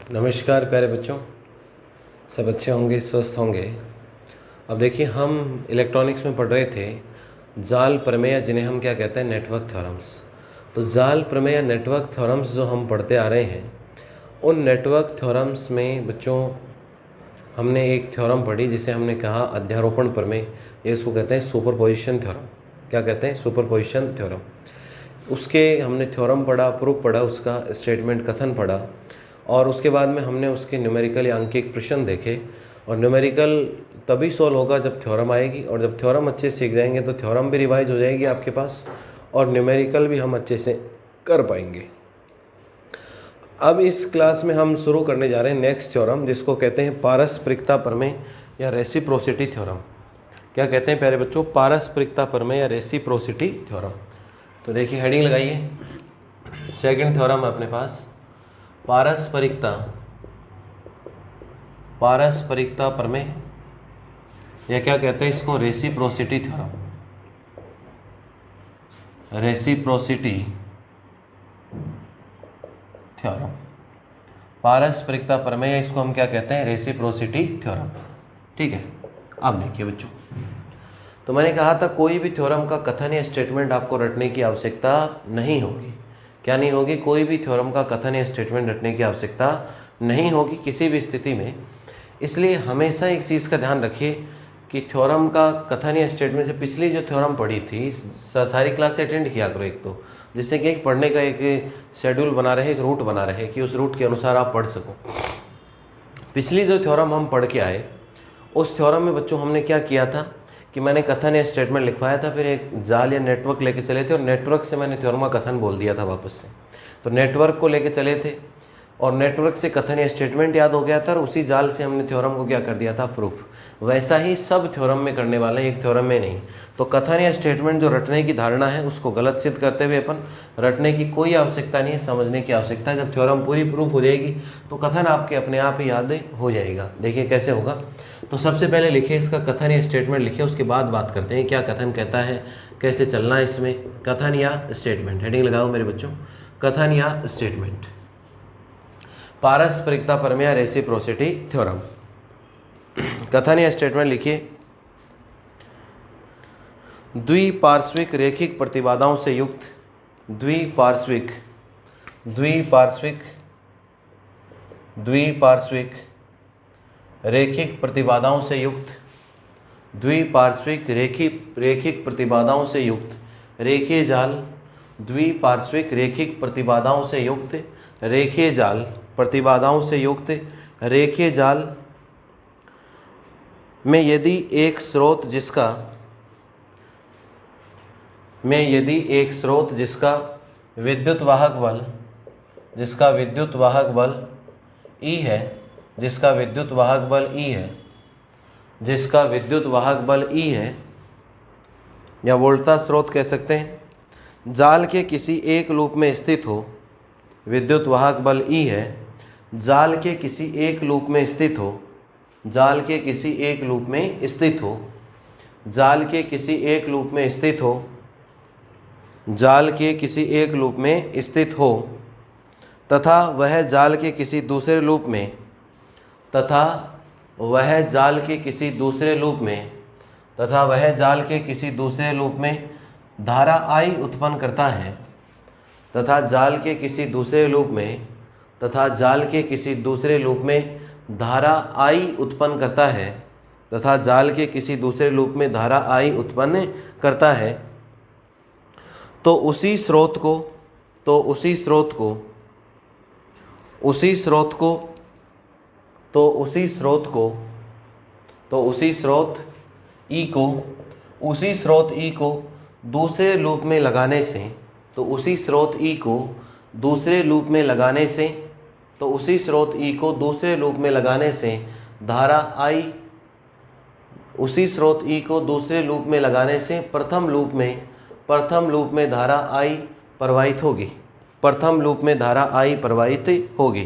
नमस्कार प्यारे बच्चों, सब अच्छे होंगे, स्वस्थ होंगे। अब देखिए, हम इलेक्ट्रॉनिक्स में पढ़ रहे थे जाल प्रमेय, जिन्हें हम क्या कहते हैं, नेटवर्क थ्योरम्स। तो जाल प्रमेय या नेटवर्क थ्योरम्स जो हम पढ़ते आ रहे हैं, उन नेटवर्क थ्योरम्स में बच्चों हमने एक थ्योरम पढ़ी जिसे हमने कहा अध्यारोपण प्रमेय, ये इसको कहते हैं सुपरपोजिशन थ्योरम। क्या कहते हैं? Superposition theorem. उसके हमने थ्योरम पढ़ा, प्रूफ पढ़ा, उसका स्टेटमेंट कथन पढ़ा, और उसके बाद में हमने उसके न्यूमेरिकल या अंकिक प्रश्न देखे। और न्यूमेरिकल तभी सॉल्व होगा जब थ्योरम आएगी, और जब थ्योरम अच्छे से सीख जाएंगे तो थ्योरम भी रिवाइज हो जाएगी आपके पास, और न्यूमेरिकल भी हम अच्छे से कर पाएंगे। अब इस क्लास में हम शुरू करने जा रहे हैं नेक्स्ट थ्योरम, जिसको कहते हैं पारस्परिकता प्रमेय या रेसिप्रोसिटी थ्योरम। क्या कहते हैं प्यारे बच्चों? पारस्परिकता प्रमेय या रेसिप्रोसिटी थ्योरम। तो देखिए, हेडिंग लगाइए। सेकंड थ्योरम है अपने पास पारस्परिकता प्रमेय, या क्या कहते हैं इसको? Reciprocity theorem. रेसिप्रोसिटी थ्योरम, पारस्परिकता प्रमेय, इसको हम क्या कहते हैं? Reciprocity theorem. ठीक है। अब देखिए बच्चों, तो मैंने कहा था कोई भी थ्योरम का कथन या स्टेटमेंट आपको रटने की आवश्यकता नहीं होगी। क्या नहीं होगी? कोई भी थ्योरम का कथन या स्टेटमेंट रटने की आवश्यकता नहीं होगी किसी भी स्थिति में। इसलिए हमेशा एक चीज़ का ध्यान रखिए कि थ्योरम का कथन या स्टेटमेंट से पिछली जो थ्योरम पढ़ी थी, सारी क्लास अटेंड किया करो एक तो, जिससे कि एक पढ़ने का एक शेड्यूल बना रहे, एक रूट बना रहे कि उस रूट के अनुसार आप पढ़ सको। पिछली जो थ्योरम हम पढ़ के आए, उस थ्योरम में बच्चों हमने क्या किया था कि मैंने कथन या स्टेटमेंट लिखवाया था, फिर एक जाल या नेटवर्क लेके चले थे, और नेटवर्क से मैंने थ्योरम का कथन बोल दिया था वापस से। तो नेटवर्क को लेके चले थे, और नेटवर्क से कथन या स्टेटमेंट याद हो गया था, और उसी जाल से हमने थ्योरम को क्या कर दिया था? प्रूफ। वैसा ही सब थ्योरम में करने वाले हैं, एक थ्योरम में नहीं। तो कथन या स्टेटमेंट जो रटने की धारणा है, उसको गलत सिद्ध करते हुए अपन रटने की कोई आवश्यकता नहीं है, समझने की आवश्यकता है। जब थ्योरम पूरी प्रूफ हो जाएगी तो कथन आपके अपने आप ही याद हो जाएगा। देखिए कैसे होगा। तो सबसे पहले लिखिए इसका कथन या स्टेटमेंट लिखिए, उसके बाद बात करते हैं क्या कथन कहता है, कैसे चलना है इसमें। कथन या स्टेटमेंट, हेडिंग लगाओ मेरे बच्चों, कथन या स्टेटमेंट। पारस्परिकता प्रमेय या रेसिप्रोसिटी थ्योरम। कथन या स्टेटमेंट लिखिए। द्विपार्श्विक रेखिक प्रतिबाधाओं से युक्त द्विपार्श्विक रेखिक प्रतिबाधाओं से युक्त द्विपार्श्विक रेखिक प्रतिबाधाओं से युक्त रेखीय जाल, द्विपार्श्विक रेखिक प्रतिबाधाओं से युक्त रेखीय जाल, प्रतिबाधाओं से युक्त रेखीय जाल में यदि एक स्रोत जिसका विद्युत वाहक बल E है, जिसका विद्युत वाहक बल E है, या वोल्टा स्रोत कह सकते हैं, जाल के किसी एक लूप में स्थित हो, विद्युत वाहक बल E है, जाल के किसी एक लूप में स्थित हो, जाल के किसी एक लूप में स्थित हो, जाल के किसी एक लूप में स्थित हो, जाल के किसी एक लूप में स्थित हो, तथा वह जाल के किसी दूसरे लूप में तथा वह जाल के किसी दूसरे लूप में धारा I उत्पन्न करता है, तथा जाल के किसी दूसरे लूप में धारा I उत्पन्न करता है, तथा जाल के किसी दूसरे लूप में धारा I उत्पन्न करता है, तो उसी स्रोत E को दूसरे लूप में लगाने से, धारा I, प्रथम लूप में धारा I प्रवाहित होगी। प्रथम लूप में धारा I प्रवाहित होगी।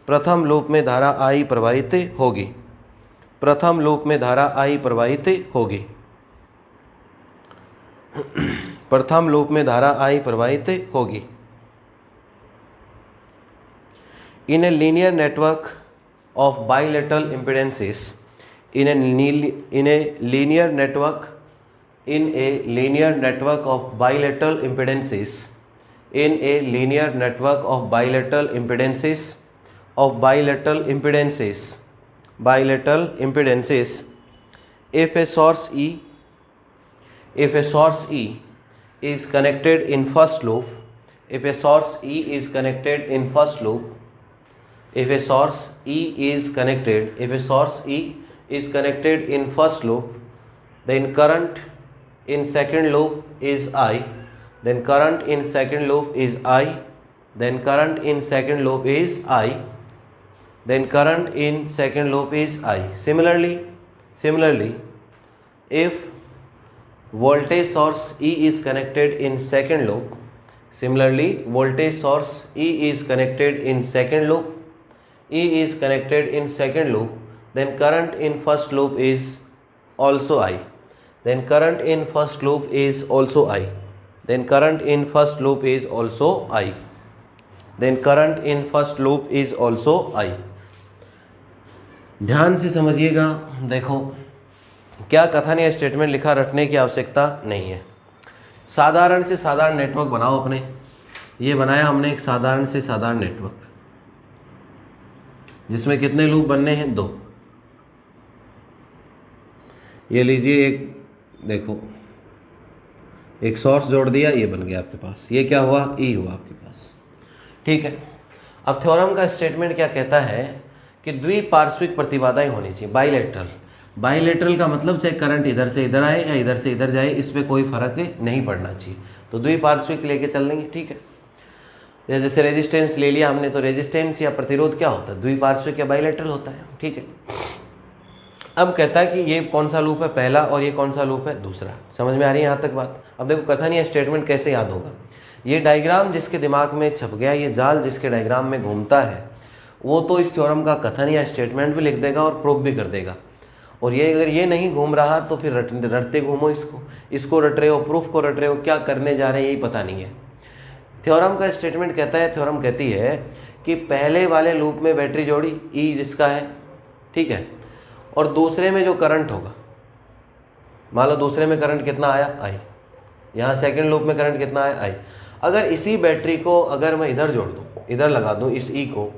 प्रथम लूप में धारा I प्रवाहित होगी। प्रथम लूप में धारा I प्रवाहित होगी। प्रथम लूप में धारा I प्रवाहित होगी। in a linear network of bilateral impedances, in a linear network of bilateral impedances, in a linear network of bilateral impedances, if a source E is connected in first loop, if a source E is connected in first loop, if a source E is connected in first loop, then current in second loop is I, then current in second loop is I, then current in second loop is I, then current in second loop is I. Similarly, if voltage source E is connected in second loop, then current in first loop is also I, then current in first loop is also I, then current in first loop is also I, then current in first loop is also I. ध्यान से समझिएगा। देखो क्या कथन या statement लिखा रटने की आवश्यकता नहीं है। साधारण से साधारण नेटवर्क बनाओ अपने। ये बनाया हमने एक साधारण से साधारण नेटवर्क, जिसमें कितने लूप बनने हैं? 2। ये लीजिए, एक देखो, एक सोर्स जोड़ दिया, ये बन गया आपके पास। ये क्या हुआ? ई हुआ आपके पास। ठीक है। अब थ्योरम का स्टेटमेंट क्या कहता है कि द्विपार्श्विक प्रतिबाधाएं होनी चाहिए, बाइलेटरल का मतलब चाहे करंट इधर से इधर आए या इधर से इधर जाए, इस पर कोई फर्क नहीं पड़ना चाहिए। तो द्विपार्श्विक लेके चल देंगे। ठीक है। जैसे रेजिस्टेंस ले लिया हमने, तो रेजिस्टेंस या प्रतिरोध क्या होता है? द्विपार्श्विक या बाइलेटरल होता है। ठीक है। अब कहता है कि ये कौन सा लूप है? पहला। और ये कौन सा लूप है? दूसरा। समझ में आ रही है यहाँ तक बात? अब देखो कथन या स्टेटमेंट कैसे याद होगा। ये डायग्राम जिसके दिमाग में छप गया, ये जाल जिसके डायग्राम में घूमता है, वो तो इस थ्योरम का कथन या स्टेटमेंट भी लिख देगा और प्रूफ भी कर देगा। और ये अगर ये नहीं घूम रहा तो फिर रटते घूमो, इसको रट रहे हो, प्रूफ को रट रहे हो, क्या करने जा रहे हैं यही पता नहीं है। थ्योरम का स्टेटमेंट कहता है, थ्योरम कहती है कि पहले वाले लूप में बैटरी जोड़ी ई जिसका है, ठीक है, और दूसरे में जो करंट होगा, मान लो दूसरे में करंट कितना आया? आई। यहाँ सेकंड लूप में करंट कितना आया? आई। अगर इसी बैटरी को अगर मैं इधर जोड़ दूँ, इधर लगा दूँ इस ई को,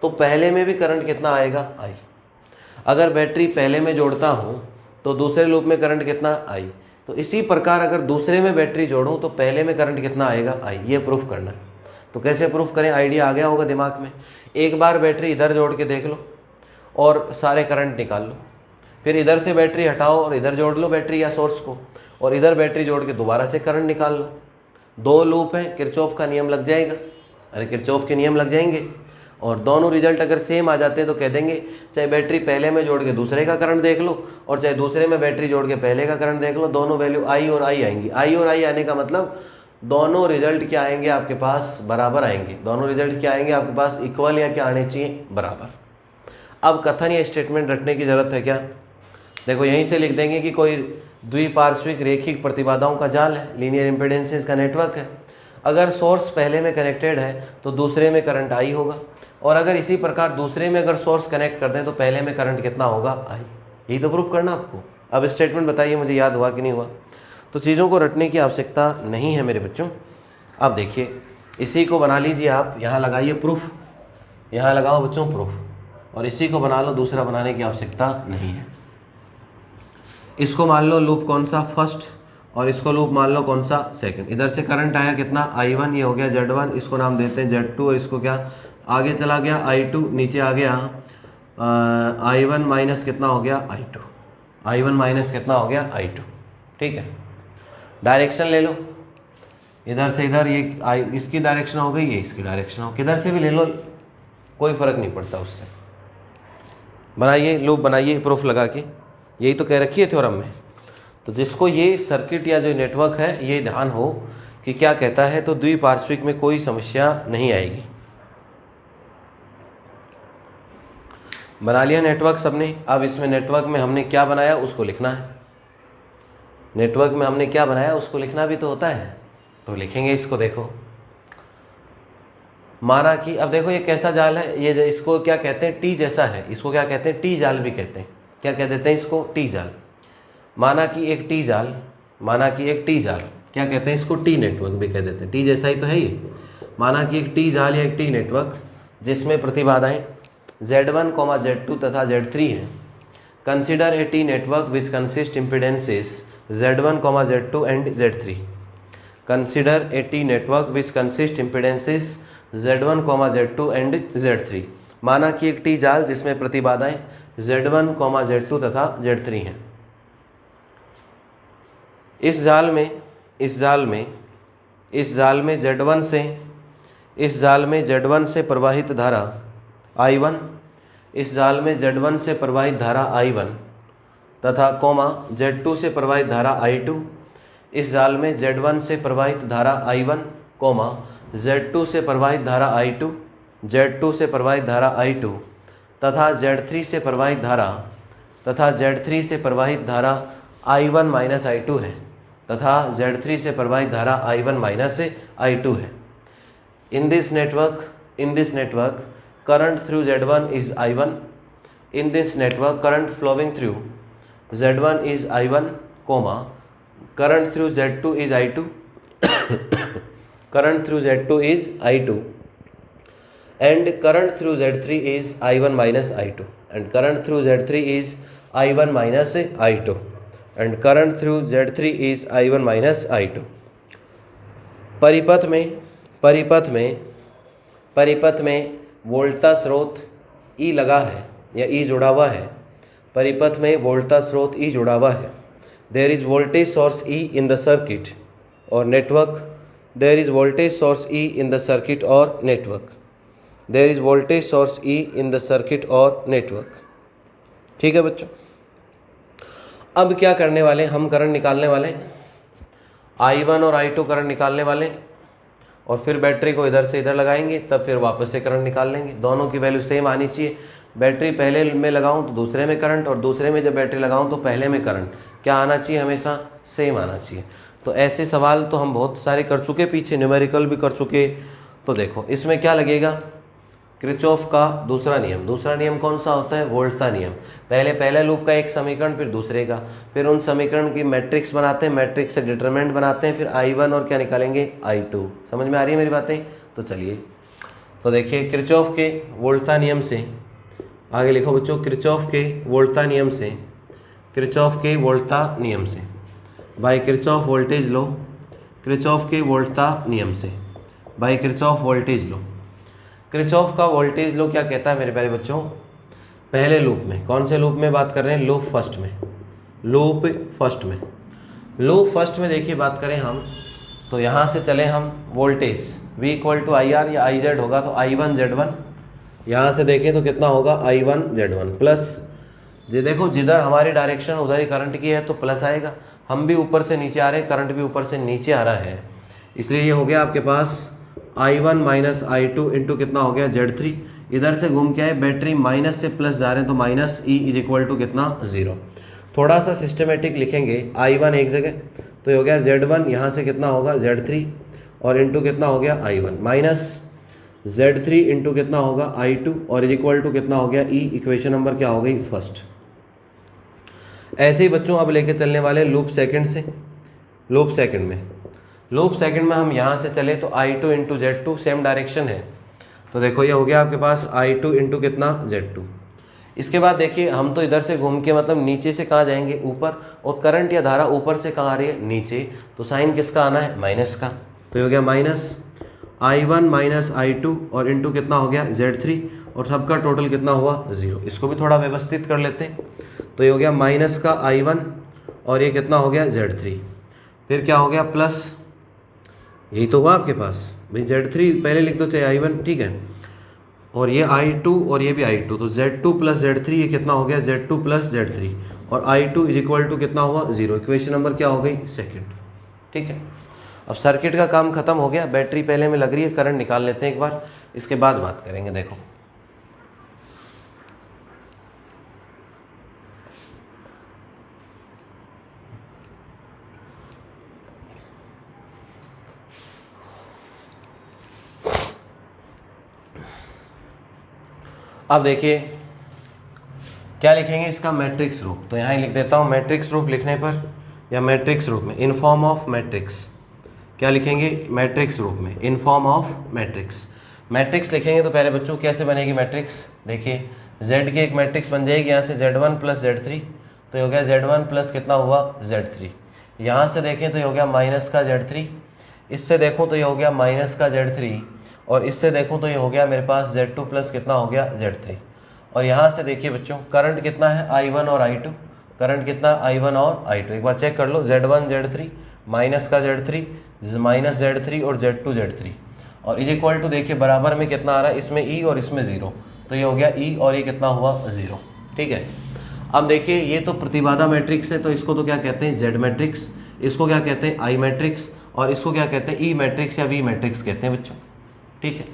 तो पहले में भी करंट कितना आएगा? आई। अगर बैटरी पहले में जोड़ता हूँ तो दूसरे लूप में करंट कितना? आई। तो इसी प्रकार अगर दूसरे में बैटरी जोड़ूँ तो पहले में करंट कितना आएगा? आई। ये प्रूफ करना है। तो कैसे प्रूफ करें? आइडिया आ गया होगा दिमाग में। एक बार बैटरी इधर जोड़ के देख लो और सारे करंट निकाल लो, फिर इधर से बैटरी हटाओ और इधर जोड़ लो बैटरी या सोर्स को, और इधर बैटरी जोड़ के दोबारा से करंट निकाल लो। 2 लूप है, किरचॉफ का नियम लग जाएगा। अरे किरचॉफ के नियम लग जाएंगे, और दोनों रिजल्ट अगर सेम आ जाते हैं तो कह देंगे चाहे बैटरी पहले में जोड़ के दूसरे का करंट देख लो और चाहे दूसरे में बैटरी जोड़ के पहले का करंट देख लो, दोनों वैल्यू आई और आई आएंगी। आई और आई आने का मतलब दोनों रिजल्ट क्या आएंगे आपके पास? बराबर आएंगे। दोनों रिजल्ट क्या आएंगे आपके पास? इक्वल, या क्या आने चाहिए? बराबर। अब कथन या स्टेटमेंट रटने की जरूरत है क्या? देखो यहीं से लिख देंगे कि कोई द्विपार्श्विक रेखिक प्रतिबाधाओं का जाल है, लीनियर इम्पीडेंसेस का नेटवर्क है। अगर सोर्स पहले में कनेक्टेड है तो दूसरे में करंट आई होगा, और अगर इसी प्रकार दूसरे में अगर सोर्स कनेक्ट कर दें तो पहले में करंट कितना होगा? आई। यही तो प्रूफ करना आपको। अब स्टेटमेंट बताइए मुझे याद हुआ कि नहीं हुआ? तो चीज़ों को रटने की आवश्यकता नहीं है मेरे बच्चों। अब देखिए, इसी को बना लीजिए आप, यहाँ लगाइए प्रूफ, यहाँ लगाओ बच्चों प्रूफ, और इसी को बना लो, दूसरा बनाने की आवश्यकता नहीं है। इसको मान लो लूप कौन सा? फर्स्ट, और इसको लूप मान लो कौन सा? सेकंड। इधर से करंट आया कितना? I1, ये हो गया Z1, इसको नाम देते हैं Z2, और इसको क्या आगे चला गया I2, नीचे आ गया I1 माइनस कितना हो गया? I2। I1 माइनस कितना हो गया? I2। ठीक है। डायरेक्शन ले लो, इधर से इधर, ये इसकी डायरेक्शन हो गई, ये इसकी डायरेक्शन हो, किधर से भी ले लो, कोई फ़र्क नहीं पड़ता उससे। बनाइए लूप, बनाइए प्रूफ लगा के, यही तो कह रखी है थ्योरम में। तो जिसको ये सर्किट या जो नेटवर्क है ये ध्यान हो कि क्या कहता है, तो द्विपार्श्विक में कोई समस्या नहीं आएगी। बना लिया नेटवर्क सबने। अब इसमें नेटवर्क में हमने क्या बनाया उसको लिखना है। नेटवर्क में हमने क्या बनाया उसको लिखना भी तो होता है, तो लिखेंगे इसको। देखो माना कि अब देखो ये कैसा जाल है, ये इसको क्या कहते हैं, टी जैसा है, इसको क्या कहते हैं, टी जाल भी कहते हैं। क्या कह देते हैं इसको, टी जाल। माना कि एक टी जाल, माना कि एक टी जाल, क्या कहते हैं इसको, टी नेटवर्क भी कह देते हैं, टी जैसा ही तो है ये। माना कि एक टी जाल या एक टी नेटवर्क जिसमें प्रतिबाधाएं Z1, Z2 तथा Z3 है। Consider A T network which consist impedances Z1, Z2 and Z3। Consider A T network which consist impedances Z1, Z2 and Z3। माना कि एक टी जाल जिसमें प्रतिबाधाएं Z1, Z2 तथा Z3 हैं। इस जाल में Z1 से प्रवाहित धारा I1, इस जाल में Z1 से प्रवाहित धारा I1 तथा Z2 से प्रवाहित धारा I2, इस जाल में Z1 से प्रवाहित धारा I1, Z2 से प्रवाहित धारा I2, Z2 से प्रवाहित धारा I2 तथा Z3 से प्रवाहित धारा I1 माइनस I2 है, तथा Z3 से प्रवाहित धारा I1 माइनस I2 है। In this network current through Z1 is I1, in this network current flowing through Z1 is I1, current through Z2 is I2 current through Z2 is I2 and current through Z3 is I1 minus I2 and current through Z3 is I1 minus I2 and current through Z3 is I1 minus I2। परिपथ में वोल्टा स्रोत E लगा है या E जुड़ा हुआ है। परिपथ में वोल्टा स्रोत E जुड़ा हुआ है। There is voltage source E in the circuit और नेटवर्क। There is voltage source E in the circuit और नेटवर्क। There is voltage source E in the circuit और नेटवर्क। ठीक है बच्चों, अब क्या करने वाले, हम करंट निकालने वाले I1 और I2 करंट निकालने वाले और फिर बैटरी को इधर से इधर लगाएंगे, तब फिर वापस से करंट निकाल लेंगे। दोनों की वैल्यू सेम आनी चाहिए। बैटरी पहले में लगाऊं तो दूसरे में करंट, और दूसरे में जब बैटरी लगाऊं तो पहले में करंट क्या आना चाहिए, हमेशा सेम आना चाहिए। तो ऐसे सवाल तो हम बहुत सारे कर चुके, पीछे न्यूमेरिकल भी कर चुके। तो देखो इसमें क्या लगेगा, किरचॉफ का दूसरा नियम। दूसरा नियम कौन सा होता है, वोल्टा नियम। पहले लूप का एक समीकरण, फिर दूसरे का, फिर उन समीकरण की मैट्रिक्स बनाते हैं, मैट्रिक्स से डिटरमिनेंट बनाते हैं, फिर I1 और क्या निकालेंगे, I2। समझ में आ रही है मेरी बातें? तो चलिए, तो देखिए किरचॉफ के वोल्टा नियम से, आगे लिखो बच्चों, किरचॉफ के वोल्टा नियम से, किरचॉफ के वोल्टा नियम से, बाय किरचॉफ वोल्टेज लो, किरचॉफ के वोल्टा नियम से, बाय किरचॉफ वोल्टेज लो। किरचॉफ का वोल्टेज लो क्या कहता है मेरे प्यारे बच्चों, पहले लूप में, कौन से लूप में बात कर रहे हैं, लूप फर्स्ट में। लूप फर्स्ट में देखिए बात करें हम, तो यहाँ से चले हम voltage V equal to IR या IZ होगा तो I1 Z1। यहाँ से देखें तो कितना होगा, I1 Z1 प्लस, जी देखो जिधर हमारी डायरेक्शन उधर ही करंट की है तो प्लस आएगा। हम भी ऊपर से नीचे आ रहे हैं, करंट भी ऊपर से नीचे आ रहा है, इसलिए ये हो गया आपके पास I1 माइनस I2 इंटू कितना हो गया, Z3। इधर से घूम के आए, बैटरी माइनस से प्लस जा रहे हैं तो minus E is equal to कितना, 0। थोड़ा सा सिस्टमेटिक लिखेंगे, I1 एक जगह तो हो गया Z1, यहाँ से कितना होगा Z3 और इंटू कितना हो गया I1 माइनस Z3 इंटू कितना होगा I2 और इज इक्वल टू कितना हो गया E। इक्वेशन नंबर क्या हो गई, फर्स्ट। ऐसे ही बच्चों अब लेके चलने वाले लूप सेकंड से। लूप सेकंड में हम यहाँ से चले तो I2 into Z2, same direction है, तो देखो ये हो गया आपके पास I2 इंटू कितना, Z2। इसके बाद देखिए हम तो इधर से घूम के मतलब नीचे से कहाँ जाएंगे, ऊपर, और करंट या धारा ऊपर से कहाँ आ रही है, नीचे, तो साइन किसका आना है, माइनस का। तो ये हो गया माइनस I1 माइनस I2 और इंटू कितना हो गया Z3, और सबका टोटल कितना हुआ, 0। इसको भी थोड़ा व्यवस्थित कर लेते हैं, तो ये हो गया माइनस का I1 और ये कितना हो गया Z3, फिर क्या हो गया प्लस, यही तो हुआ आपके पास भाई, Z3 पहले लिख दो चाहे I1, ठीक है, और ये I2 और ये भी I2, तो Z2 प्लस Z3 ये कितना हो गया, Z2 प्लस Z3 और I2 इज इक्वल टू कितना हुआ, 0। इक्वेशन नंबर क्या हो गई, सेकंड। ठीक है, अब सर्किट का काम खत्म हो गया, बैटरी पहले में लग रही है, करंट निकाल लेते हैं एक बार, इसके बाद बात करेंगे। देखो अब देखिए क्या लिखेंगे इसका मैट्रिक्स रूप, तो यहाँ ही लिख देता हूँ मैट्रिक्स रूप लिखने पर, या मैट्रिक्स रूप में इन फॉर्म ऑफ मैट्रिक्स, क्या लिखेंगे मैट्रिक्स रूप में in form of matrix. Matrix लिखेंगे तो पहले बच्चों कैसे बनेगी मैट्रिक्स, देखिए z की एक मैट्रिक्स बन जाएगी यहाँ से z1 प्लस z3, तो ये हो गया z1 प्लस कितना हुआ z3, यहाँ से देखें तो ये हो गया माइनस का z3, इससे देखूँ तो ये हो गया माइनस का z3, और इससे देखूँ तो ये हो गया मेरे पास z2 प्लस कितना हो गया z3। और यहाँ से देखिए बच्चों करंट कितना है I1 और I2, करंट कितना I1 और I2, एक बार चेक कर लो z1 z3 माइनस का z3 माइनस z3 और z2 z3, और इज इक्वल टू देखिए बराबर में कितना आ रहा है, इसमें e और इसमें 0, तो ये हो गया e और ये कितना हुआ 0। ठीक है, अब देखिए ये तो प्रतिबाधा मैट्रिक्स है, तो इसको तो क्या कहते हैं z मैट्रिक्स, इसको क्या कहते हैं I मैट्रिक्स, और इसको क्या कहते हैं E मैट्रिक्स या V मैट्रिक्स कहते हैं बच्चों। ठीक है,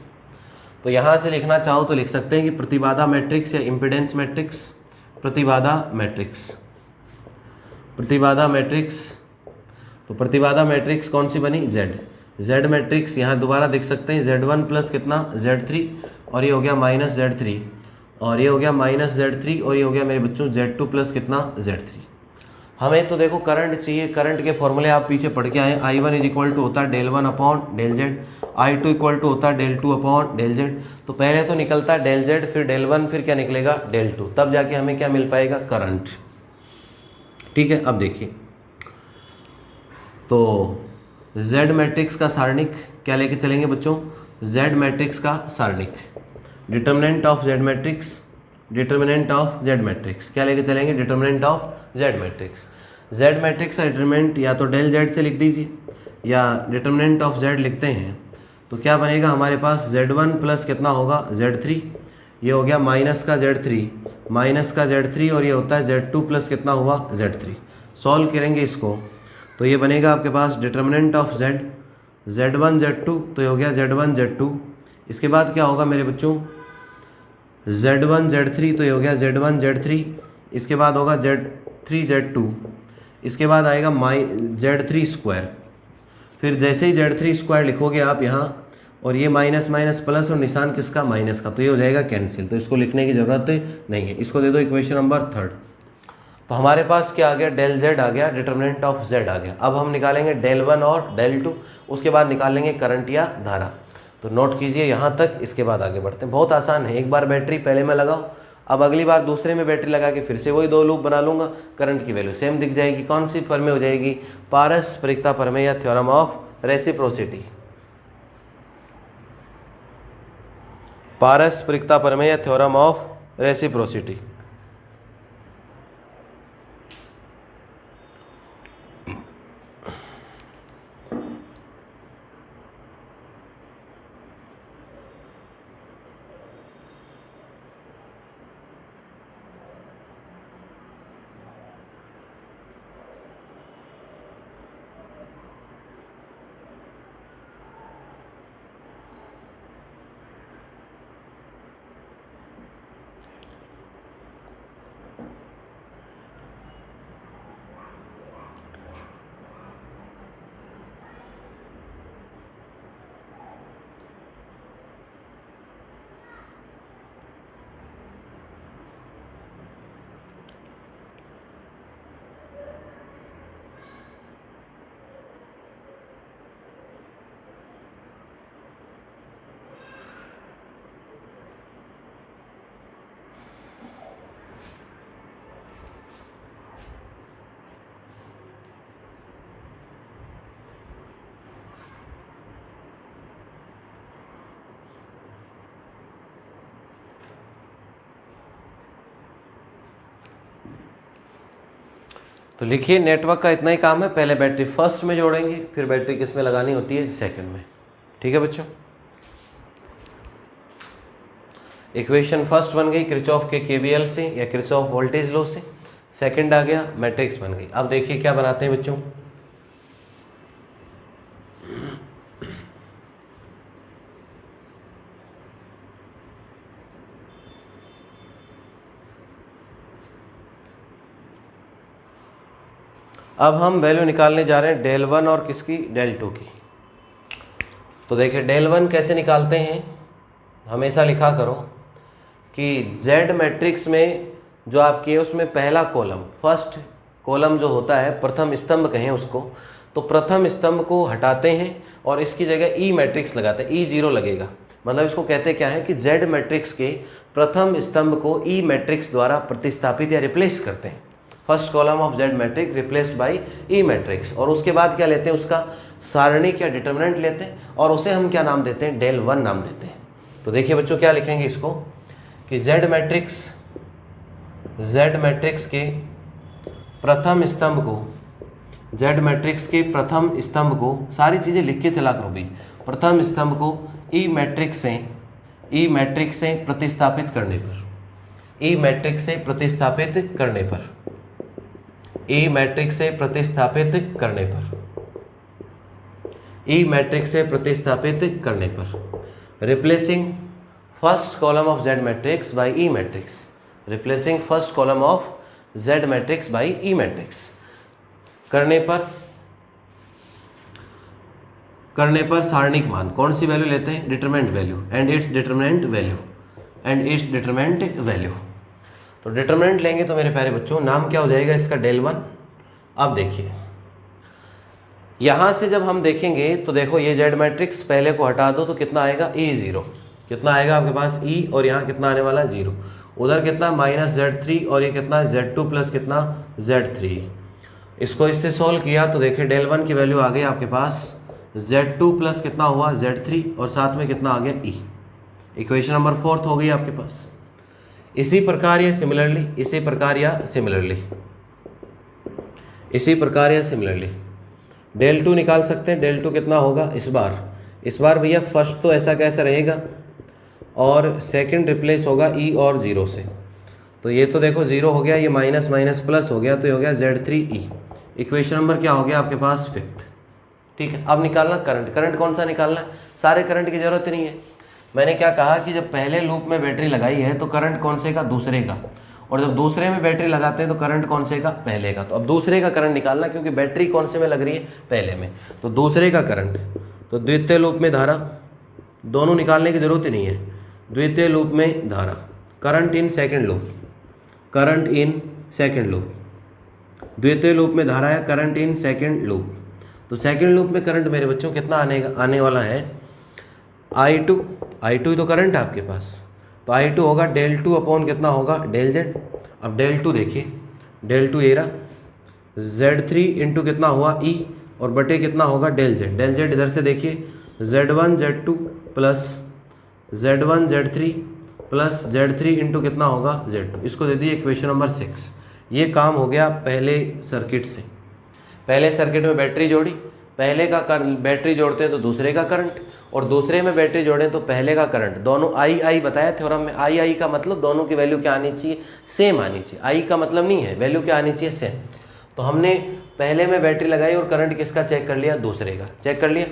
तो यहाँ से लिखना चाहो तो लिख सकते हैं कि प्रतिबाधा मैट्रिक्स या इम्पिडेंस मैट्रिक्स, प्रतिबाधा मैट्रिक्स, प्रतिबाधा मैट्रिक्स। तो प्रतिबाधा मैट्रिक्स कौन सी बनी, Z मैट्रिक्स, यहाँ दोबारा देख सकते हैं Z1 प्लस कितना Z3, और ये हो गया माइनस Z3, और ये हो गया माइनस Z3, और ये हो गया मेरे बच्चों Z2 प्लस कितना Z3। हमें तो देखो करंट चाहिए, करंट के फॉर्मूले आप पीछे पढ़ के आए, I1 इज इक्वल टू होता है del 1 upon del Z, I2 equal to होता है डेल 2 अपॉन डेल Z। तो पहले तो निकलता है डेल Z, फिर डेल 1, फिर क्या निकलेगा डेल 2, तब जाके हमें क्या मिल पाएगा करंट। ठीक है, अब देखिए तो Z मैट्रिक्स का सारणिक क्या लेके चलेंगे बच्चों, Z मैट्रिक्स का सारणिक, determinant of Z matrix, determinant of Z matrix क्या लेके चलेंगे, determinant of Z matrix. Z matrix का डिटर्मिनेंट या तो डेल Z से लिख दीजिए या डिटर्मिनेंट ऑफ Z लिखते हैं, तो क्या बनेगा हमारे पास Z1 प्लस कितना होगा Z3, ये हो गया माइनस का Z3 माइनस का Z3, और ये होता है Z2 प्लस कितना हुआ Z3। सॉल्व करेंगे इसको तो ये बनेगा आपके पास determinant of Z, Z1 Z2, तो ये हो गया Z1 Z2। इसके बाद क्या होगा मेरे बच्चों Z1 Z3, तो ये हो गया Z1 Z3। इसके बाद होगा Z3 Z2, इसके बाद आएगा Z3 स्क्वायर, फिर जैसे ही Z3 स्क्वायर लिखोगे आप यहाँ, और ये माइनस माइनस प्लस और निशान किसका माइनस का, तो ये हो जाएगा कैंसिल, तो इसको लिखने की ज़रूरत नहीं है। इसको दे दो इक्वेशन नंबर 3। तो हमारे पास क्या आ गया, डेल Z आ गया, डिटर्मिनेंट ऑफ Z आ गया। अब हम निकालेंगे डेल 1 और डेल 2, उसके बाद निकालेंगे करंट या धारा। तो नोट कीजिए यहाँ तक, इसके बाद आगे बढ़ते हैं। बहुत आसान है, एक बार बैटरी पहले में लगाओ, अब अगली बार दूसरे में बैटरी लगा के फिर से वही 2 लूप बना लूँगा, करंट की वैल्यू सेम दिख जाएगी। कौन सी प्रमेय हो जाएगी, पारस्परिकता प्रमेय या थ्योरम ऑफ रेसिप्रोसिटी, पारस्परिकता प्रमेय या थ्योरम ऑफ रेसिप्रोसिटी। तो लिखिए नेटवर्क का इतना ही काम है, पहले बैटरी फर्स्ट में जोड़ेंगे, फिर बैटरी किस में लगानी होती है, सेकंड में। ठीक है बच्चों, इक्वेशन फर्स्ट बन गई किरचॉफ के केवीएल से या किरचॉफ वोल्टेज लॉ से, सेकंड आ गया मैट्रिक्स बन गई। अब देखिए क्या बनाते हैं बच्चों, अब हम वैल्यू निकालने जा रहे हैं डेल 1 और किसकी, डेल 2 की। तो देखिए डेल 1 कैसे निकालते हैं, हमेशा लिखा करो कि Z मैट्रिक्स में जो आपकी है उसमें पहला कॉलम, फर्स्ट कॉलम जो होता है, प्रथम स्तंभ कहें उसको, तो प्रथम स्तंभ को हटाते हैं और इसकी जगह ई मैट्रिक्स लगाते हैं, ई जीरो लगेगा। मतलब इसको कहते क्या है कि Z मैट्रिक्स के प्रथम स्तंभ को ई मैट्रिक्स द्वारा प्रतिस्थापित या रिप्लेस करते हैं। First column of Z matrix replaced by E matrix. और उसके बाद क्या लेते हैं, उसका सारणिक या डिटर्मिनेंट लेते हैं और उसे हम क्या नाम देते हैं, del 1 नाम देते हैं। तो देखिए बच्चों क्या लिखेंगे इसको कि Z मैट्रिक्स के प्रथम स्तंभ को, Z मैट्रिक्स के प्रथम स्तंभ को, सारी चीज़ें लिख के चला करो भी, प्रथम स्तंभ को ई मैट्रिक्स से प्रतिस्थापित करने पर, ई मैट्रिक्स से प्रतिस्थापित करने पर, ई मैट्रिक्स से प्रतिस्थापित करने पर, ई मैट्रिक्स से प्रतिस्थापित करने पर, replacing first column of Z matrix bye E matrix, replacing first column of Z matrix bye E matrix करने पर सारणिक मान कौन सी वैल्यू लेते हैं, determinant value and it's determinant value. तो डिटरमिनेंट लेंगे तो मेरे प्यारे बच्चों नाम क्या हो जाएगा इसका, del 1। अब देखिए यहाँ से जब हम देखेंगे तो देखो ये Z मैट्रिक्स पहले को हटा दो तो कितना आएगा, E0, कितना आएगा आपके पास E, और यहाँ कितना आने वाला 0, उधर कितना -Z3 और ये कितना Z2 प्लस कितना Z3। इसको इससे सॉल्व किया तो देखिए del 1 की वैल्यू आ गई आपके पास Z2 प्लस कितना हुआ Z3 और साथ में कितना आ गया E। इक्वेशन नंबर 4 हो गई आपके पास। इसी प्रकार या सिमिलरली del 2 निकाल सकते हैं। del 2 कितना होगा इस बार भैया फर्स्ट तो ऐसा कैसा रहेगा और सेकंड रिप्लेस होगा E और 0 से, तो ये तो देखो 0 हो गया, ये माइनस माइनस प्लस हो गया तो ये हो गया Z3E। इक्वेशन नंबर क्या हो गया आपके पास, 5th। ठीक है, अब निकालना करंट कौन सा निकालना है, सारे करंट की जरूरत नहीं है। मैंने क्या कहा कि जब पहले लूप में बैटरी लगाई है तो करंट कौन से का, दूसरे का, और जब दूसरे में बैटरी लगाते हैं तो करंट कौन से का, पहले का। तो अब दूसरे का करंट निकालना, क्योंकि बैटरी कौन से में लग रही है, पहले में, तो दूसरे का करंट। तो द्वितीय लूप में धारा, दोनों निकालने की जरूरत ही नहीं है, द्वितीय लूप में धारा, करंट इन सेकेंड लूप, द्वितीय लूप में धारा है, करंट इन सेकेंड लूप। तो सेकेंड लूप में करंट मेरे बच्चों कितना आने वाला है, I2 ही तो करंट है आपके पास, तो I2 होगा del 2 अपॉन कितना होगा, del Z। अब del 2 देखिए, del 2 ये रहा, Z3 इंटू कितना हुआ E और बटे कितना होगा del Z इधर से देखिए Z1 Z2 plus Z1 Z3 plus Z3 into कितना होगा Z2। इसको दे दीजिए इक्वेशन नंबर 6। ये काम हो गया पहले सर्किट से। पहले सर्किट में बैटरी जोड़ी, पहले का बैटरी जोड़ते हैं तो दूसरे का करंट, और दूसरे में बैटरी जोड़ें तो पहले का करंट। दोनों आई बताया थ्योरम में, आई का मतलब दोनों की वैल्यू क्या आनी चाहिए, सेम आनी चाहिए। आई का मतलब नहीं है, वैल्यू क्या आनी चाहिए, सेम। तो हमने पहले में बैटरी लगाई और करंट किसका चेक कर लिया, दूसरे का चेक कर लिया।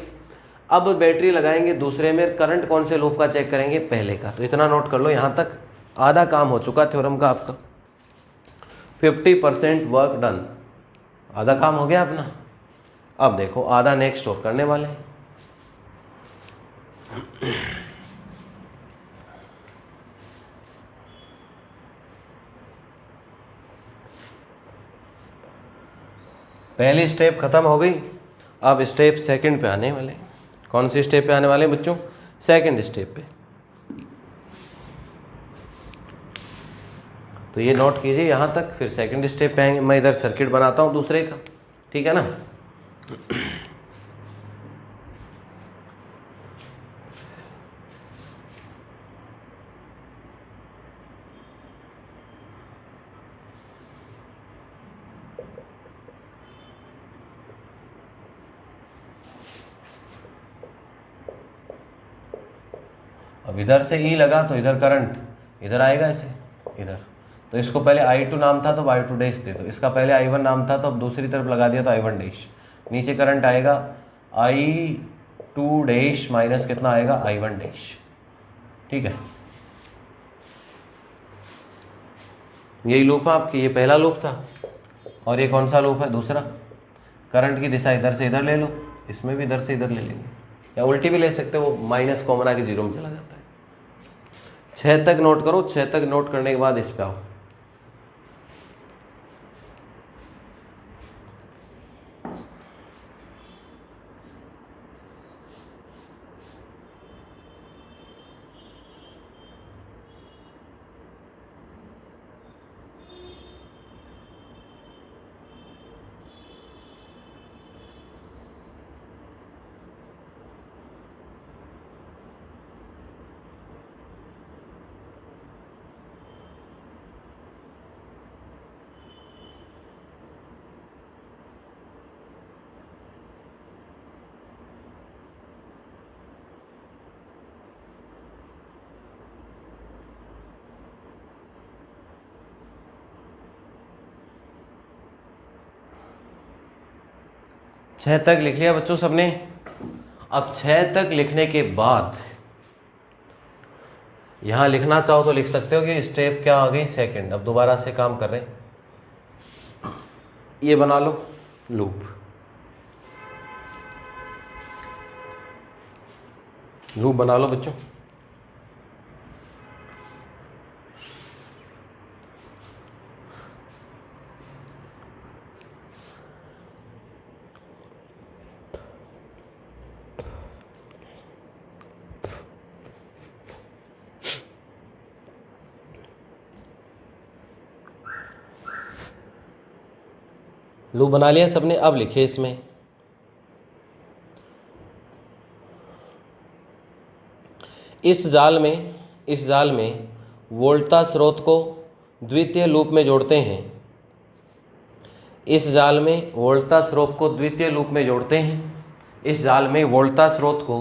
अब बैटरी लगाएंगे दूसरे में, करंट कौन से लूप का चेक करेंगे, पहले का। तो इतना नोट कर लो, यहाँ तक आधा काम हो चुका थ्योरम का आपका, 50% वर्क डन, आधा काम हो गया अपना। अब देखो आधा नेक्स्ट और करने वाले हैं। पहली स्टेप खत्म हो गई, अब स्टेप सेकंड पे आने वाले। कौन सी स्टेप पे आने वाले बच्चों, सेकंड स्टेप पे। तो ये नोट कीजिए यहाँ तक, फिर सेकंड स्टेप पे आएंगे। मैं इधर सर्किट बनाता हूँ दूसरे का, ठीक है ना। अब इधर से E लगा तो इधर करंट इधर आएगा, ऐसे इधर। तो इसको पहले I2 नाम था तो I2 डैश दे दो, इसका पहले I1 नाम था तो अब दूसरी तरफ लगा दिया तो I1 डैश। नीचे करंट आएगा I2 डैश माइनस कितना आएगा, I1 डैश। ठीक है, यही लूप है आपकी, ये पहला लूप था। और ये कौन सा लूप है, दूसरा। करंट की दिशा इधर से इधर ले लो, इसमें भी इधर से इधर ले लेंगे, या उल्टी भी ले सकते हो, वो माइनस कॉमन आके जीरो में चला जाता है। 6 तक नोट करो, 6 तक नोट करने के बाद इस पे आओ। छः तक लिख लिया बच्चों सबने। अब 6 तक लिखने के बाद यहाँ लिखना चाहो तो लिख सकते हो कि स्टेप क्या आ गई, सेकंड। अब दोबारा से काम कर रहे हैं, ये बना लो लूप। लूप बना लो बच्चों। लूप बना लिया सबने। अब लिखे इसमें इस जाल में वोल्टता स्रोत को द्वितीय लूप में जोड़ते हैं। इस जाल में वोल्टता स्रोत को द्वितीय लूप में जोड़ते हैं। इस जाल में वोल्टता स्रोत को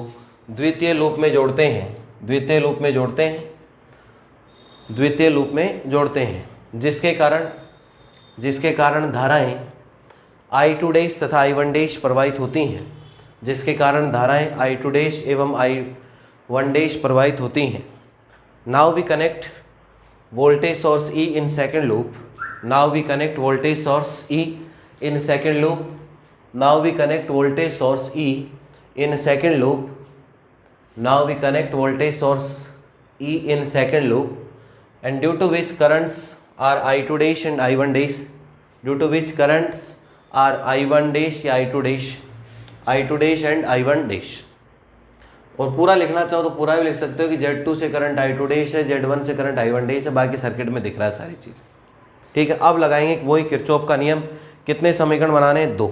द्वितीय लूप में जोड़ते हैं। द्वितीय लूप में जोड़ते हैं। द्वितीय लूप में जोड़ते हैं, जिसके कारण धाराएं I2 डैश तथा I1 डैश प्रवाहित होती हैं। जिसके कारण धाराएं I2 डैश एवं I1 डैश प्रवाहित होती हैं। Now we connect voltage source E in second loop. Now we connect voltage source E in second loop. Now we connect voltage source E in second loop. Now we connect voltage source E in second loop, and due to which currents are I2 dash and I1 dash, due to which currents are I1 dash या I2 dash and I1 dash। और पूरा लिखना चाहो तो पूरा भी लिख सकते हो कि Z2 से करंट I2 dash है, Z1 से करंट I1 dash है, बाकी सर्किट में दिख रहा है सारी चीज़। ठीक है, अब लगाएंगे वही किरचॉफ का नियम। कितने समीकरण बनाने हैं? 2।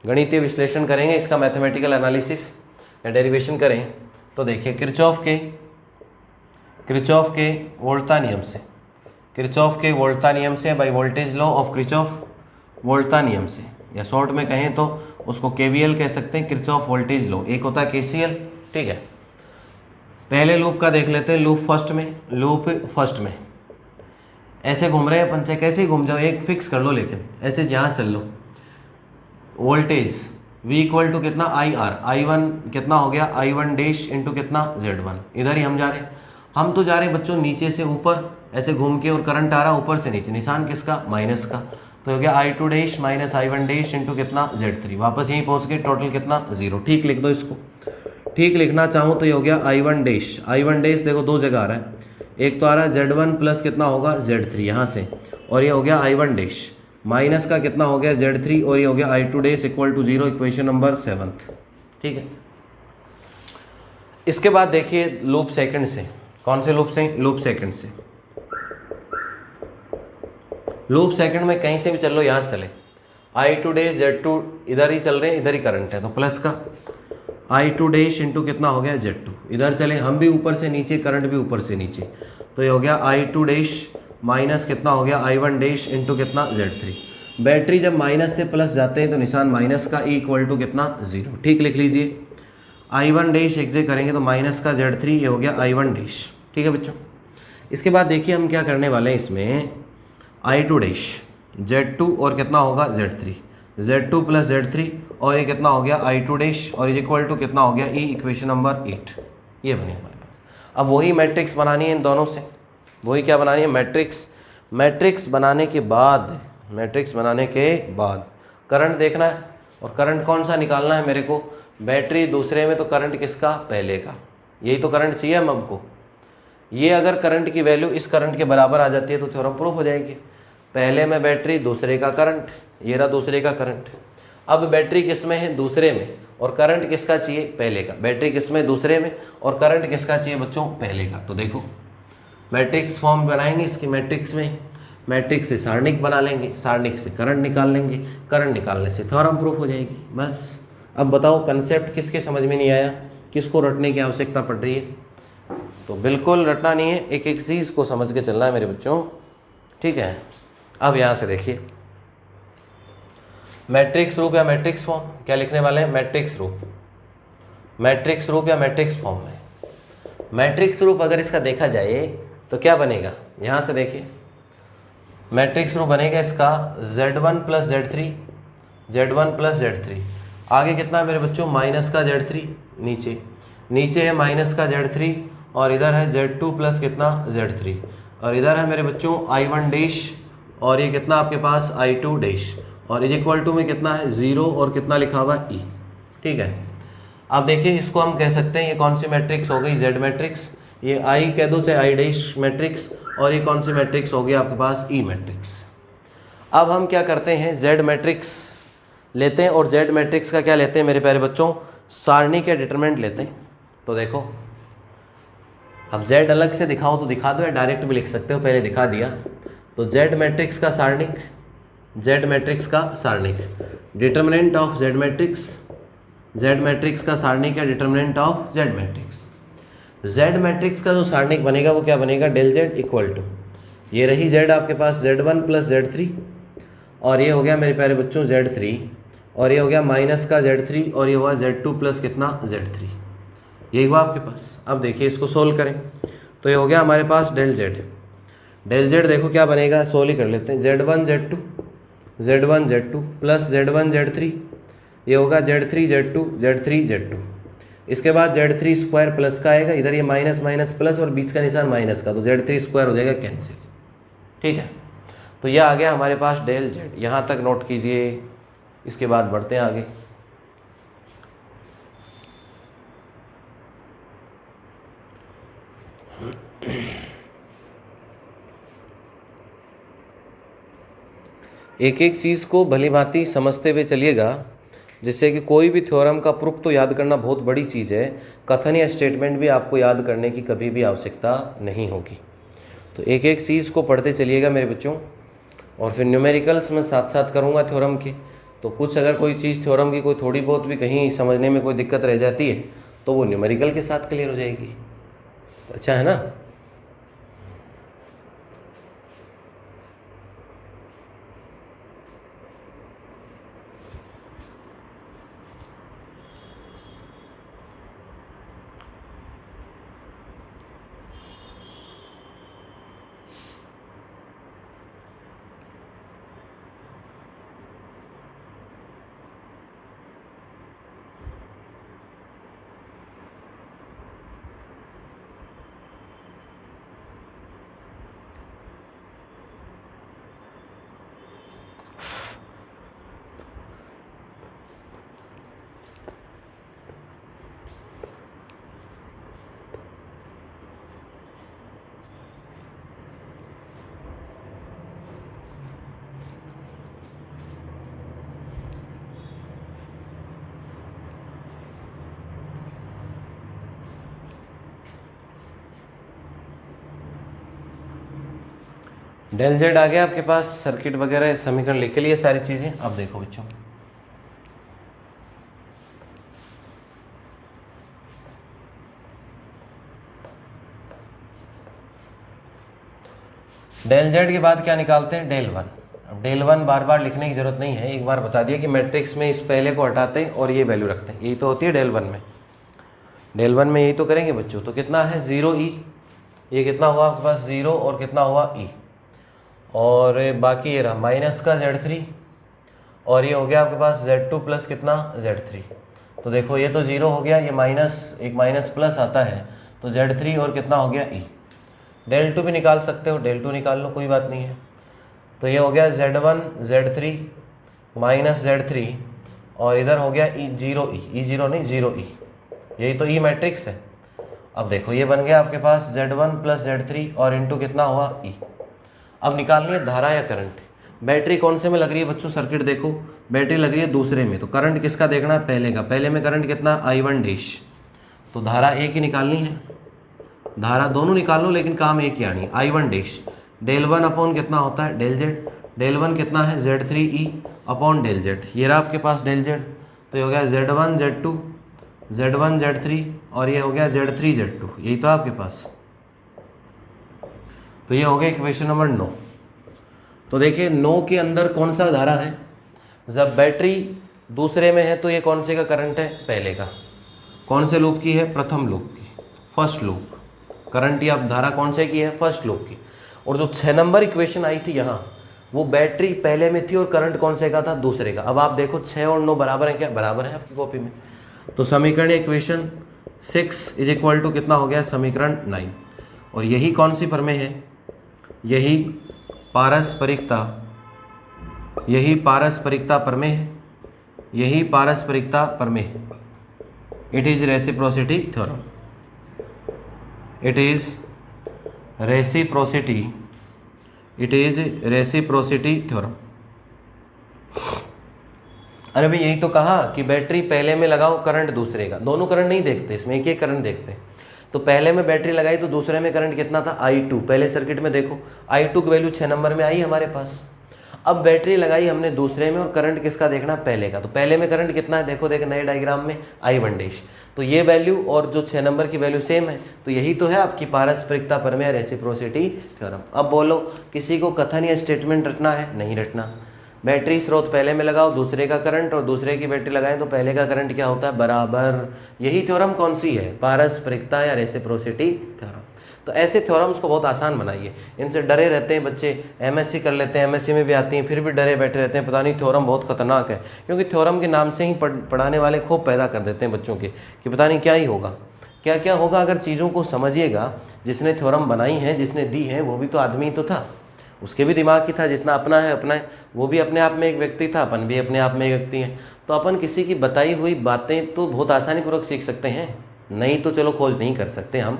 गणितीय विश्लेषण करेंगे इसका, मैथमेटिकल एनालिसिस या डेरिवेशन करें तो देखिए किरचॉफ के वोल्टता नियम से, by voltage law of Kirchhoff वोल्टता नियम से, या शॉर्ट में कहें तो उसको KVL कह सकते हैं, किरचॉफ वोल्टेज लॉ। एक होता है KCL। ठीक है, पहले लूप का देख लेते हैं। लूप फर्स्ट में ऐसे घूम रहे हैं अपन, चाहे कैसे ही घूम जाओ, एक फिक्स कर लो, लेकिन ऐसे यहाँ चल लो। वोल्टेज V इक्वल टू कितना IR, I1 कितना हो गया I1 डैश इंटू कितना Z1। इधर ही हम जा रहे हैं। हम तो जा रहे हैं बच्चों नीचे से ऊपर ऐसे घूम के, और करंट आ रहा ऊपर से नीचे, निशान किसका? माइनस का। तो हो गया I2 dash minus I1 dash into कितना Z3। वापस यहीं पहुंच गए, टोटल कितना? 0। ठीक लिख दो इसको। ठीक लिखना चाहूँ तो ये हो गया I1 डैश देखो दो जगह आ रहा है। एक तो आ रहा है Z1 प्लस कितना होगा Z3 यहाँ से, और ये हो गया I1 डैश माइनस का कितना हो गया Z3, और ये हो गया I2 dash equal to 0। Equation number 7। ठीक है, इसके बाद देखिए लूप सेकंड से। कौन से लूप से? लूप सेकंड से। लूप सेकंड में कहीं से भी चल लो, यहाँ से चले। I2 डैश Z2 इधर ही चल रहे हैं, इधर ही करंट है, तो प्लस का I2 डैश इंटू कितना हो गया Z2। इधर चले हम भी ऊपर से नीचे, करंट भी ऊपर से नीचे, तो ये हो गया I2 डैश माइनस कितना हो गया I1 डैश इंटू कितना Z3। बैटरी जब माइनस से प्लस जाते हैं तो निशान माइनस का, E इक्वल टू कितना 0। ठीक लिख लीजिए। I1 डैश एग्जे करेंगे तो माइनस का Z3, ये हो गया I1 डैश। ठीक है बच्चों, इसके बाद देखिए हम क्या करने वाले हैं इसमें। I2 डैश Z2 और कितना होगा Z3, Z2 प्लस Z3, और ये कितना हो गया I2 डैश, और ये इक्वल टू कितना हो गया E। इक्वेशन नंबर 8 ये बनी हमारे पास। अब वही मैट्रिक्स बनानी है इन दोनों से। वही क्या बनानी है? मैट्रिक्स बनाने के बाद करंट देखना है, और करंट कौन सा निकालना है मेरे को? बैटरी दूसरे में, तो करंट किसका? पहले का। यही तो करंट चाहिए हम हमको। ये अगर करंट की वैल्यू इस करंट के बराबर आ जाती है तो थ्योरम प्रूफ हो जाएगी। पहले में बैटरी, दूसरे का करंट, ये रहा दूसरे का करंट। अब बैटरी किस में है? दूसरे में। और करंट किसका चाहिए? पहले का। बैटरी किस में? दूसरे में। और करंट किसका चाहिए बच्चों? पहले का। तो देखो मैट्रिक्स फॉर्म बनाएंगे इसकी, मैट्रिक्स में, मैट्रिक्स से सारणिक बना लेंगे, सारणिक से करंट निकाल लेंगे, करंट निकालने से थ्योरम प्रूफ हो जाएगी। बस अब बताओ कंसेप्ट किसके समझ में नहीं आया, किसको रटने की आवश्यकता पड़ रही है? तो बिल्कुल रटना नहीं है, एक एक चीज़ को समझ के चलना है मेरे बच्चों, ठीक है। अब यहाँ से देखिए मैट्रिक्स रूप या मैट्रिक्स फॉर्म, क्या लिखने वाले हैं? मैट्रिक्स रूप, मैट्रिक्स रूप या मैट्रिक्स फॉर्म में। मैट्रिक्स रूप अगर इसका देखा जाए तो क्या बनेगा? यहाँ से देखिए मैट्रिक्स रूप बनेगा इसका Z1 plus Z3, Z1 plus Z3, आगे कितना है मेरे बच्चों? माइनस का Z3, नीचे नीचे है माइनस का Z3, और इधर है Z2 प्लस कितना? Z3, और इधर है मेरे बच्चों I1 डैश, और ये कितना आपके पास? I2 डैश, और इज इक्वल टू में कितना है? 0, और कितना लिखा हुआ? E, ठीक है। अब देखिए इसको हम कह सकते हैं ये कौन सी मैट्रिक्स हो गई? Z matrix. ये I कह दो चाहे I डैश मैट्रिक्स, और ये कौन सी मैट्रिक्स हो गई आपके पास? E matrix. अब हम क्या करते हैं? Z मैट्रिक्स लेते हैं, और Z मैट्रिक्स का क्या लेते हैं मेरे प्यारे बच्चों? सारणी के डिटरमिनेंट लेते हैं। तो देखो अब Z अलग से दिखाओ तो दिखा दो, या डायरेक्ट भी लिख सकते हो, पहले दिखा दिया। तो Z मैट्रिक्स का सारणिक, Z मैट्रिक्स का सारणिक, determinant of Z matrix, Z matrix का सारणिक या determinant of Z matrix. Z matrix का जो सारणिक बनेगा वो क्या बनेगा? डेल Z इक्वल टू, ये रही Z आपके पास Z1 प्लस Z3, और ये हो गया मेरे प्यारे बच्चों Z3, और ये हो गया माइनस का Z3, और ये हुआ Z2 प्लस कितना? Z3, यही हुआ आपके पास। अब देखिए इसको सोल्व करें तो ये हो गया हमारे पास डेल Z। डेल Z देखो क्या बनेगा, सोल्व ही कर लेते हैं। Z1 Z2, Z1 Z2 plus Z1 Z3, ये होगा Z3 Z2, Z3 Z2, इसके बाद Z3 स्क्वायर प्लस का आएगा, इधर ये माइनस माइनस प्लस और बीच का निशान माइनस का, तो Z3 स्क्वायर हो जाएगा कैंसिल, ठीक है। तो यह आ गया हमारे पास डेल Z, यहाँ तक नोट कीजिए। इसके बाद बढ़ते हैं आगे। एक एक चीज़ को भली भांति समझते हुए चलिएगा, जिससे कि कोई भी थ्योरम का प्रूफ तो याद करना बहुत बड़ी चीज़ है, कथन या स्टेटमेंट भी आपको याद करने की कभी भी आवश्यकता नहीं होगी। तो एक एक चीज़ को पढ़ते चलिएगा मेरे बच्चों, और फिर न्यूमेरिकल्स में साथ साथ करूँगा थ्योरम के। तो कुछ अगर कोई चीज़ थ्योरम की कोई थोड़ी बहुत भी कहीं समझने में कोई दिक्कत रह जाती है तो वो न्यूमेरिकल के साथ क्लियर हो जाएगी। तो अच्छा है ना। डेल Z आ गया आपके पास, सर्किट वगैरह समीकरण लिख लिए सारी चीज़ें। अब देखो बच्चों, डेल Z के बाद क्या निकालते हैं? डेल 1। अब डेल 1 बार बार लिखने की जरूरत नहीं है, एक बार बता दिया कि मैट्रिक्स में इस पहले को हटाते हैं और ये वैल्यू रखते हैं, यही तो होती है डेल 1 में। डेल 1 में यही तो करेंगे बच्चों। तो कितना है? 0E, ये कितना हुआ आपके पास? 0, और कितना हुआ? E, और बाकी ये रहा माइनस का Z3, और ये हो गया आपके पास Z2 प्लस कितना? Z3। तो देखो ये तो 0 हो गया, ये माइनस, एक माइनस प्लस आता है, तो Z3 और कितना हो गया? E। डेल 2 भी निकाल सकते हो, डेल 2 निकाल लो, कोई बात नहीं है। तो ये हो गया Z1 Z3 माइनस Z3, और इधर हो गया E0E, E0 नहीं 0E, यही तो E मैट्रिक्स है। अब देखो ये बन गया आपके पास Z1 प्लस Z3 और इंटू कितना हुआ E। अब निकालनी है धारा या करंट। बैटरी कौन से में लग रही है बच्चों, सर्किट देखो, बैटरी लग रही है दूसरे में, तो करंट किसका देखना है, पहले का। पहले में करंट कितना, I1 डैश, तो धारा एक ही निकालनी है। धारा दोनों निकाल लो लेकिन काम एक ही आनी, I1 डैश डेल 1 अपॉन कितना होता है डेल Z, डेल 1 कितना है Z3E अपॉन डेल Z। ये रहा आपके पास डेल Z, तो ये हो गया Z1 Z2 Z1 Z3 और ये हो गया Z3 Z2, यही तो आपके पास। तो ये हो गया इक्वेशन नंबर 9। तो देखिए 9 के अंदर कौन सा धारा है, जब बैटरी दूसरे में है तो ये कौन से का करंट है, पहले का। कौन से लूप की है, प्रथम लूप की, फर्स्ट लूप। करंट या धारा कौन से की है, फर्स्ट लूप की। और जो 6 नंबर इक्वेशन आई थी यहाँ, वो बैटरी पहले में थी और करंट कौन से का था, दूसरे का। अब आप देखो 6 और 9 बराबर है क्या, बराबर है आपकी कॉपी में। तो समीकरण इक्वेशन 6 इज इक्वल टू कितना हो गया, समीकरण 9। और यही कौन सी प्रमेय है, यही पारस्परिकता, यही पारस्परिकता प्रमेय है, यही पारस्परिकता प्रमेय है। It is reciprocity theorem, it is reciprocity, it is reciprocity theorem. अरे भाई यही तो कहा कि बैटरी पहले में लगाओ, करंट दूसरे का। दोनों करंट नहीं देखते इसमें, एक एक करंट देखते हैं। तो पहले में बैटरी लगाई तो दूसरे में करंट कितना था, I2। पहले सर्किट में देखो I2 की वैल्यू 6 नंबर में आई हमारे पास। अब बैटरी लगाई हमने दूसरे में और करंट किसका देखना, पहले का। तो पहले में करंट कितना है, देखो नए डायग्राम में I1 डैश। तो ये वैल्यू और जो 6 नंबर की वैल्यू सेम है, तो यही तो है आपकी पारस्परिकता प्रमेय, रेसिप्रोसिटी थ्योरम। अब बोलो किसी को कथन या स्टेटमेंट रटना है, नहीं रटना। बैटरी स्रोत पहले में लगाओ, दूसरे का करंट, और दूसरे की बैटरी लगाएं तो पहले का करंट क्या होता है, बराबर। यही थ्योरम कौन सी है, पारस्परिकता या रेसिप्रोसिटी थ्योरम। तो ऐसे थ्योरम्स को बहुत आसान बनाइए। इनसे डरे रहते हैं बच्चे, एमएससी कर लेते हैं, एमएससी में भी आती हैं, फिर भी डरे बैठे रहते हैं, पता नहीं थ्योरम बहुत खतरनाक है। क्योंकि थ्योरम के नाम से ही पढ़ाने वाले खूब पैदा कर देते हैं बच्चों के, कि पता नहीं क्या ही होगा, क्या क्या होगा। अगर चीज़ों को समझिएगा, जिसने थ्योरम बनाई है, जिसने दी है, वो भी तो आदमी तो था, उसके भी दिमाग ही था, जितना अपना है अपना है। वो भी अपने आप में एक व्यक्ति था, अपन भी अपने आप में एक व्यक्ति है। तो अपन किसी की बताई हुई बातें तो बहुत आसानीपूर्वक सीख सकते हैं, नहीं तो चलो खोज नहीं कर सकते हम,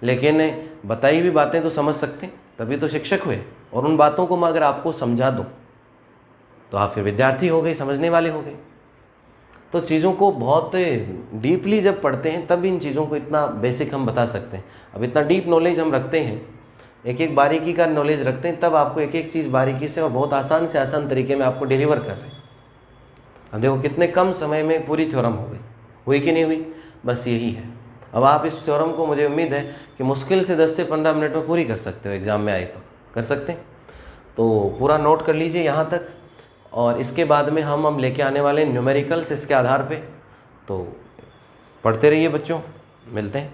लेकिन बताई हुई बातें तो समझ सकते हैं, तभी तो शिक्षक हुए। और उन बातों को मैं अगर आपको समझा दूँ तो आप फिर विद्यार्थी हो गए, समझने वाले हो गए। तो चीज़ों को बहुत डीपली जब पढ़ते हैं तब इन चीज़ों को इतना बेसिक हम बता सकते हैं। अब इतना डीप नॉलेज हम रखते हैं, एक एक बारीकी का नॉलेज रखते हैं, तब आपको एक एक चीज़ बारीकी से और बहुत आसान से आसान तरीके में आपको डिलीवर कर रहे हैं। अब देखो कितने कम समय में पूरी थ्योरम हो गई, हुई कि नहीं हुई, बस यही है। अब आप इस थ्योरम को, मुझे उम्मीद है कि मुश्किल से 10 से 15 मिनट में पूरी कर सकते हो, एग्ज़ाम में आए तो कर सकते हैं। तो पूरा नोट कर लीजिए यहाँ तक, और इसके बाद में हम लेके आने वाले न्यूमेरिकल्स इसके आधार पे। तो पढ़ते रहिए बच्चों, मिलते हैं।